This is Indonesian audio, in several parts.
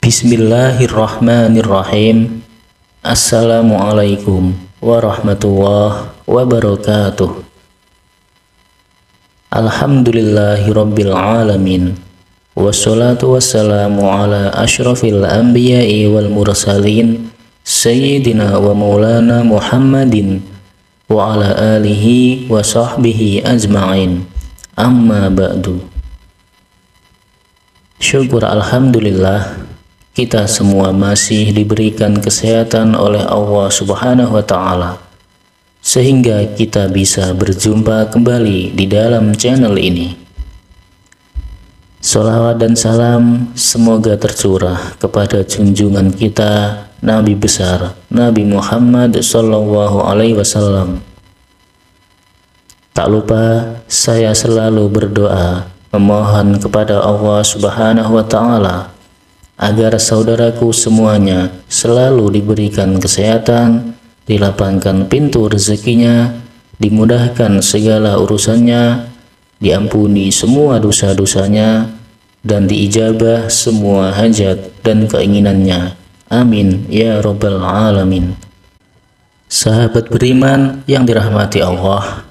Bismillahirrahmanirrahim. Assalamualaikum warahmatullahi wabarakatuh. Alhamdulillahirabbil alamin. Wassalatu wassalamu ala asyrafil anbiya'i wal mursalin sayyidina wa maulana Muhammadin wa ala alihi wa sahbihi ajma'in. Amma ba'du. Syukur alhamdulillah, kita semua masih diberikan kesehatan oleh Allah Subhanahu wa Ta'ala, sehingga kita bisa berjumpa kembali di dalam channel ini. Sholawat dan salam semoga tercurah kepada junjungan kita, Nabi besar Nabi Muhammad Sallallahu Alaihi Wasallam. Tak lupa saya selalu berdoa memohon kepada Allah Subhanahu wa Ta'ala agar saudaraku semuanya selalu diberikan kesehatan, dilapangkan pintu rezekinya, dimudahkan segala urusannya, diampuni semua dosa-dosanya, dan diijabah semua hajat dan keinginannya. Amin ya rabbal alamin. Sahabat beriman yang dirahmati Allah,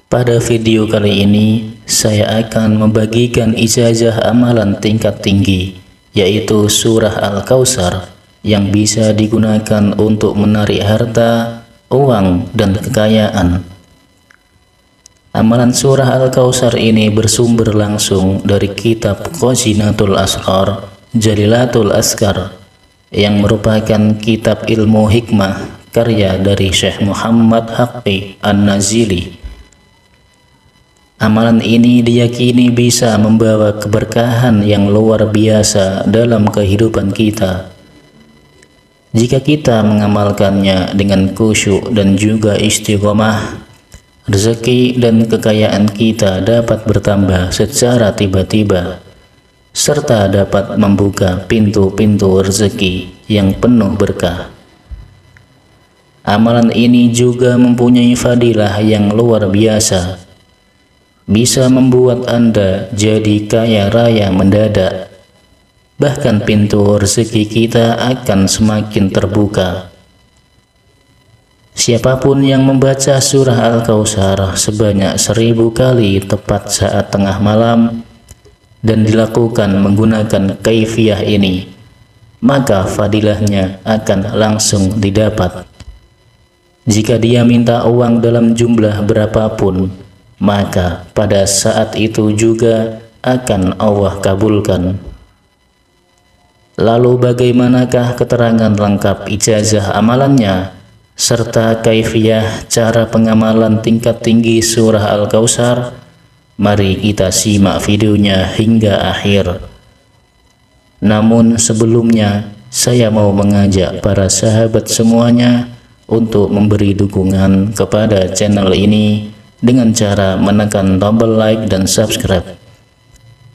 pada video kali ini saya akan membagikan ijazah amalan tingkat tinggi, yaitu surah Al-Kautsar, yang bisa digunakan untuk menarik harta, uang, dan kekayaan. Amalan surah Al-Kautsar ini bersumber langsung dari kitab Khazinatul Asrar Jalilatul Azkar, yang merupakan kitab ilmu hikmah karya dari Syekh Muhammad Haqqi An-Nazili. Amalan ini diyakini bisa membawa keberkahan yang luar biasa dalam kehidupan kita. Jika kita mengamalkannya dengan khusyuk dan juga istiqomah, rezeki dan kekayaan kita dapat bertambah secara tiba-tiba, serta dapat membuka pintu-pintu rezeki yang penuh berkah. Amalan ini juga mempunyai fadilah yang luar biasa, bisa membuat Anda jadi kaya raya mendadak. Bahkan pintu rezeki kita akan semakin terbuka. Siapapun yang membaca surah Al-Kautsar sebanyak 1000 kali tepat saat tengah malam dan dilakukan menggunakan kaifiyah ini, maka fadilahnya akan langsung didapat. Jika dia minta uang dalam jumlah berapapun, maka pada saat itu juga akan Allah kabulkan. Lalu bagaimanakah keterangan lengkap ijazah amalannya serta kaifiyah cara pengamalan tingkat tinggi surah Al-Kautsar? Mari kita simak videonya hingga akhir. Namun sebelumnya, saya mau mengajak para sahabat semuanya untuk memberi dukungan kepada channel ini dengan cara menekan tombol like dan subscribe,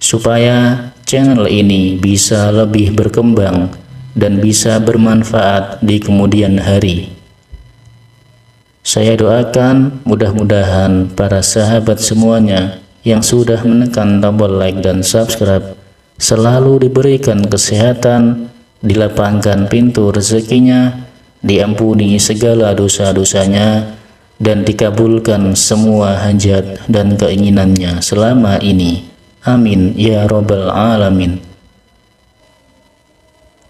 supaya channel ini bisa lebih berkembang dan bisa bermanfaat di kemudian hari. Saya doakan mudah-mudahan para sahabat semuanya yang sudah menekan tombol like dan subscribe selalu diberikan kesehatan, dilapangkan pintu rezekinya, diampuni segala dosa-dosanya, dan dikabulkan semua hajat dan keinginannya selama ini. Amin ya rabbal alamin.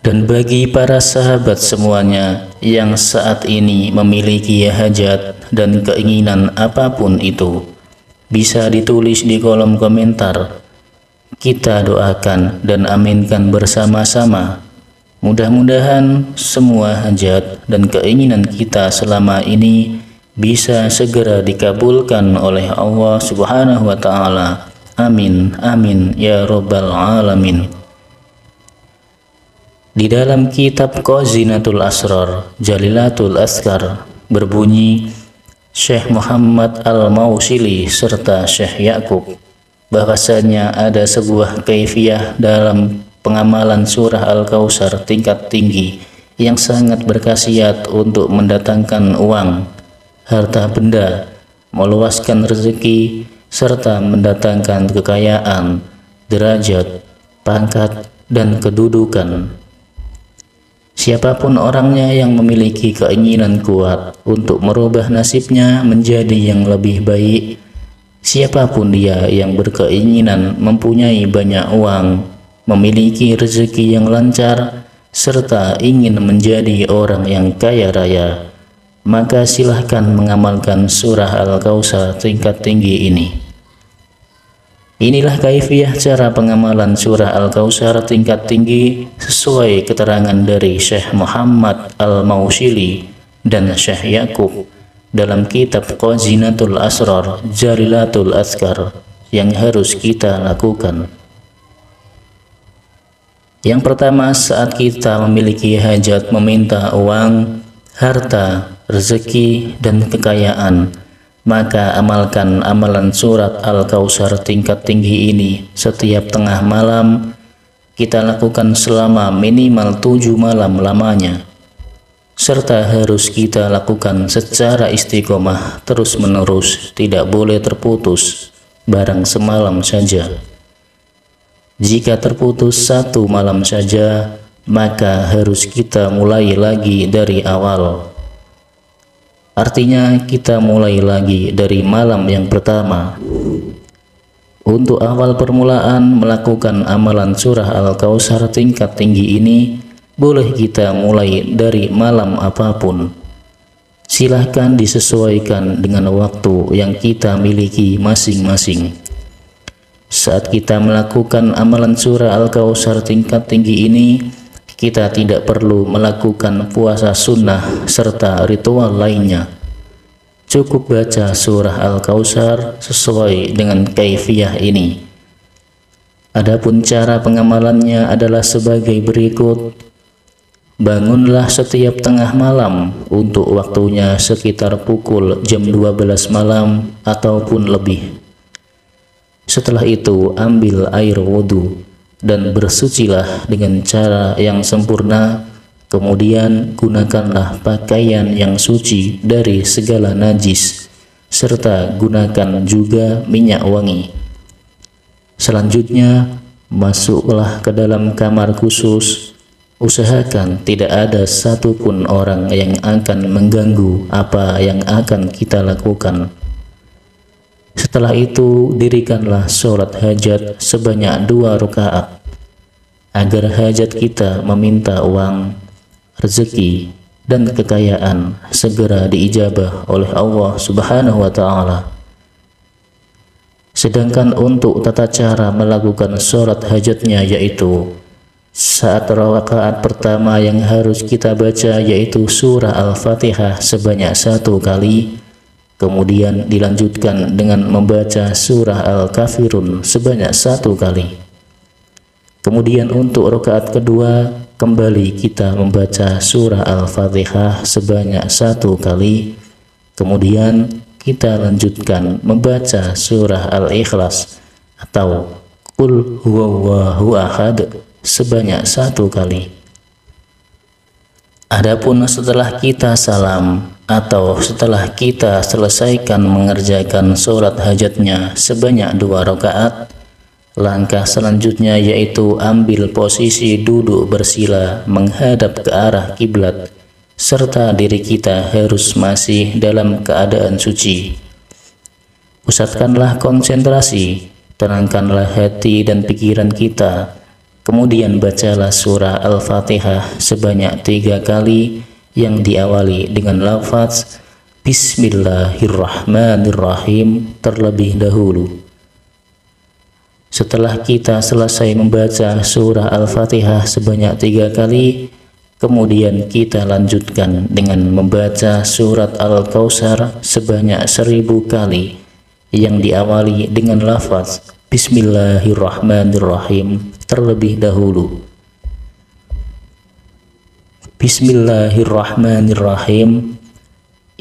Dan bagi para sahabat semuanya yang saat ini memiliki hajat dan keinginan apapun itu, bisa ditulis di kolom komentar. Kita doakan dan aminkan bersama-sama. Mudah-mudahan semua hajat dan keinginan kita selama ini bisa segera dikabulkan oleh Allah Subhanahu wa Ta'ala. Amin, amin ya rabbal alamin. Di dalam kitab Khazinatul Asrar Jalilatul Azkar berbunyi, Syekh Muhammad Al-Mausili serta Syekh Yakub, bahwasanya ada sebuah kaifiyah dalam pengamalan surah Al-Kautsar tingkat tinggi yang sangat berkhasiat untuk mendatangkan uang, harta benda, meluaskan rezeki, serta mendatangkan kekayaan, derajat, pangkat, dan kedudukan. Siapapun orangnya yang memiliki keinginan kuat untuk merubah nasibnya menjadi yang lebih baik, siapapun dia yang berkeinginan mempunyai banyak uang, memiliki rezeki yang lancar, serta ingin menjadi orang yang kaya raya, maka silahkan mengamalkan surah Al-Kautsar tingkat tinggi ini. Inilah kaifiyah cara pengamalan surah Al-Kautsar tingkat tinggi sesuai keterangan dari Syekh Muhammad Al-Maushili dan Syekh Yakub dalam kitab Qazinatul Asrar Jalilatul Azkar yang harus kita lakukan. Yang pertama, saat kita memiliki hajat meminta uang, harta, rezeki, dan kekayaan, maka amalkan amalan surat Al-Kautsar tingkat tinggi ini setiap tengah malam. Kita lakukan selama minimal 7 malam lamanya, serta harus kita lakukan secara istiqomah terus menerus, tidak boleh terputus barang semalam saja. Jika terputus 1 malam saja, maka harus kita mulai lagi dari awal. Artinya kita mulai lagi dari malam yang pertama. Untuk awal permulaan melakukan amalan surah Al-Kautsar tingkat tinggi ini, boleh kita mulai dari malam apapun. Silahkan disesuaikan dengan waktu yang kita miliki masing-masing. Saat kita melakukan amalan surah Al-Kautsar tingkat tinggi ini, kita tidak perlu melakukan puasa sunnah serta ritual lainnya. Cukup baca surah Al-Kautsar sesuai dengan kaifiyah ini. Adapun cara pengamalannya adalah sebagai berikut. Bangunlah setiap tengah malam untuk waktunya sekitar pukul jam 12 malam ataupun lebih. Setelah itu ambil air wudhu dan bersucilah dengan cara yang sempurna. Kemudian gunakanlah pakaian yang suci dari segala najis, serta gunakan juga minyak wangi. Selanjutnya masuklah ke dalam kamar khusus. Usahakan tidak ada satupun orang yang akan mengganggu apa yang akan kita lakukan. Setelah itu dirikanlah sholat hajat sebanyak 2 rakaat, agar hajat kita meminta uang, rezeki, dan kekayaan segera diijabah oleh Allah Subhanahu wa Ta'ala. Sedangkan untuk tata cara melakukan sholat hajatnya, yaitu saat rakaat pertama yang harus kita baca yaitu surah Al-Fatihah sebanyak 1 kali, kemudian dilanjutkan dengan membaca surah Al-Kafirun sebanyak 1 kali. Kemudian untuk rakaat kedua kembali kita membaca surah Al-Fatihah sebanyak 1 kali. Kemudian kita lanjutkan membaca surah Al-Ikhlas atau Qul huwallahu ahad sebanyak 1 kali. Adapun setelah kita salam atau setelah kita selesaikan mengerjakan sholat hajatnya sebanyak 2 rakaat, langkah selanjutnya yaitu ambil posisi duduk bersila menghadap ke arah kiblat, serta diri kita harus masih dalam keadaan suci. Pusatkanlah konsentrasi, tenangkanlah hati dan pikiran kita. Kemudian bacalah surah Al-Fatihah sebanyak 3 kali yang diawali dengan lafaz Bismillahirrahmanirrahim terlebih dahulu. Setelah kita selesai membaca surah Al-Fatihah sebanyak 3 kali, kemudian kita lanjutkan dengan membaca surat Al-Kautsar sebanyak 1000 kali yang diawali dengan lafaz Bismillahirrahmanirrahim terlebih dahulu. Bismillahirrahmanirrahim.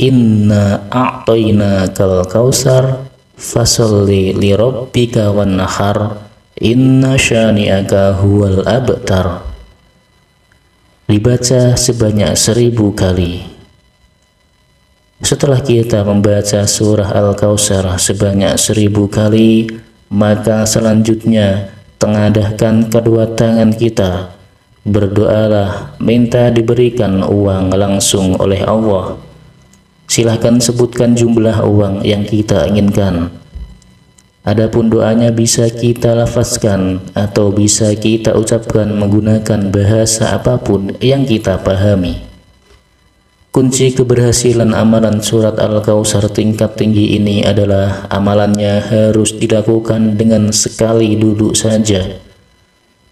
Inna a'tainakal kautsar fasolli li rabbika wannahar inna syani'aka huwal abtar. Dibaca sebanyak 1000 kali. Setelah kita membaca surah Al-Kautsar sebanyak 1000 kali, maka selanjutnya tengadahkan kedua tangan kita, Berdoalah, minta diberikan uang langsung oleh Allah. Silahkan sebutkan jumlah uang yang kita inginkan. Adapun doanya bisa kita lafazkan atau bisa kita ucapkan menggunakan bahasa apapun yang kita pahami. Kunci keberhasilan amalan surat Al-Kautsar tingkat tinggi ini adalah amalannya harus dilakukan dengan sekali duduk saja.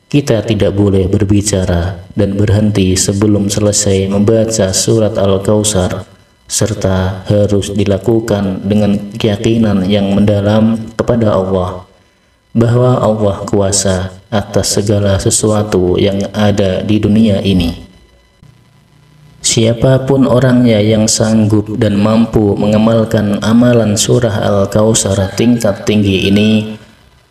Kita tidak boleh berbicara dan berhenti sebelum selesai membaca surat Al-Kautsar, serta harus dilakukan dengan keyakinan yang mendalam kepada Allah, bahwa Allah kuasa atas segala sesuatu yang ada di dunia ini. Siapapun orangnya yang sanggup dan mampu mengamalkan amalan surah Al-Kautsar tingkat tinggi ini,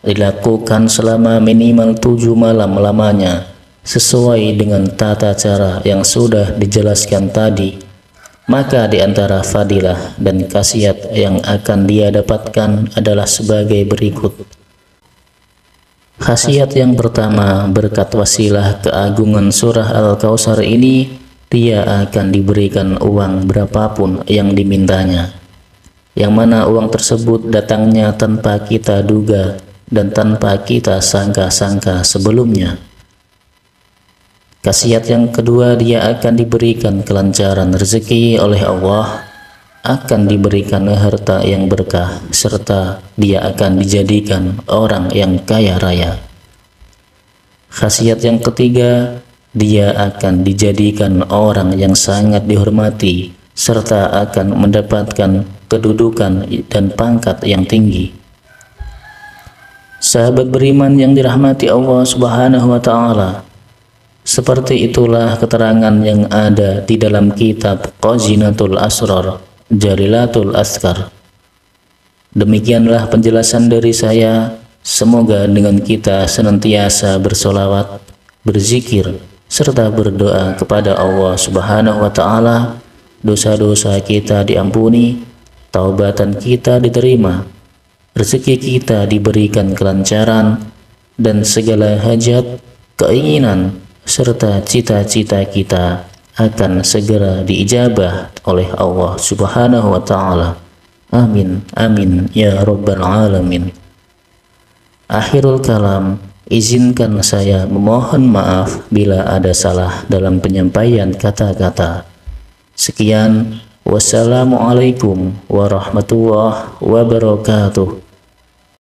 dilakukan selama minimal 7 malam lamanya, sesuai dengan tata cara yang sudah dijelaskan tadi, maka di antara fadilah dan khasiat yang akan dia dapatkan adalah sebagai berikut. Khasiat yang pertama, berkat wasilah keagungan surah Al-Kautsar ini, dia akan diberikan uang berapapun yang dimintanya, yang mana uang tersebut datangnya tanpa kita duga dan tanpa kita sangka-sangka sebelumnya. Khasiat yang kedua, dia akan diberikan kelancaran rezeki oleh Allah, akan diberikan harta yang berkah, serta dia akan dijadikan orang yang kaya raya. Khasiat yang ketiga, dia akan dijadikan orang yang sangat dihormati, serta akan mendapatkan kedudukan dan pangkat yang tinggi. Sahabat beriman yang dirahmati Allah Subhanahu wa Ta'ala, seperti itulah keterangan yang ada di dalam kitab Khazinatul Asrar, Jalilatul Azkar. Demikianlah penjelasan dari saya. Semoga dengan kita senantiasa bersolawat, berzikir, serta berdoa kepada Allah Subhanahu wa Ta'ala, dosa-dosa kita diampuni, taubatan kita diterima, rezeki kita diberikan kelancaran, dan segala hajat, keinginan, serta cita-cita kita akan segera diijabah oleh Allah Subhanahu wa Ta'ala. Amin, amin, ya Rabbal Alamin. Akhirul kalam, izinkan saya memohon maaf bila ada salah dalam penyampaian kata-kata. Sekian, wassalamualaikum warahmatullahi wabarakatuh.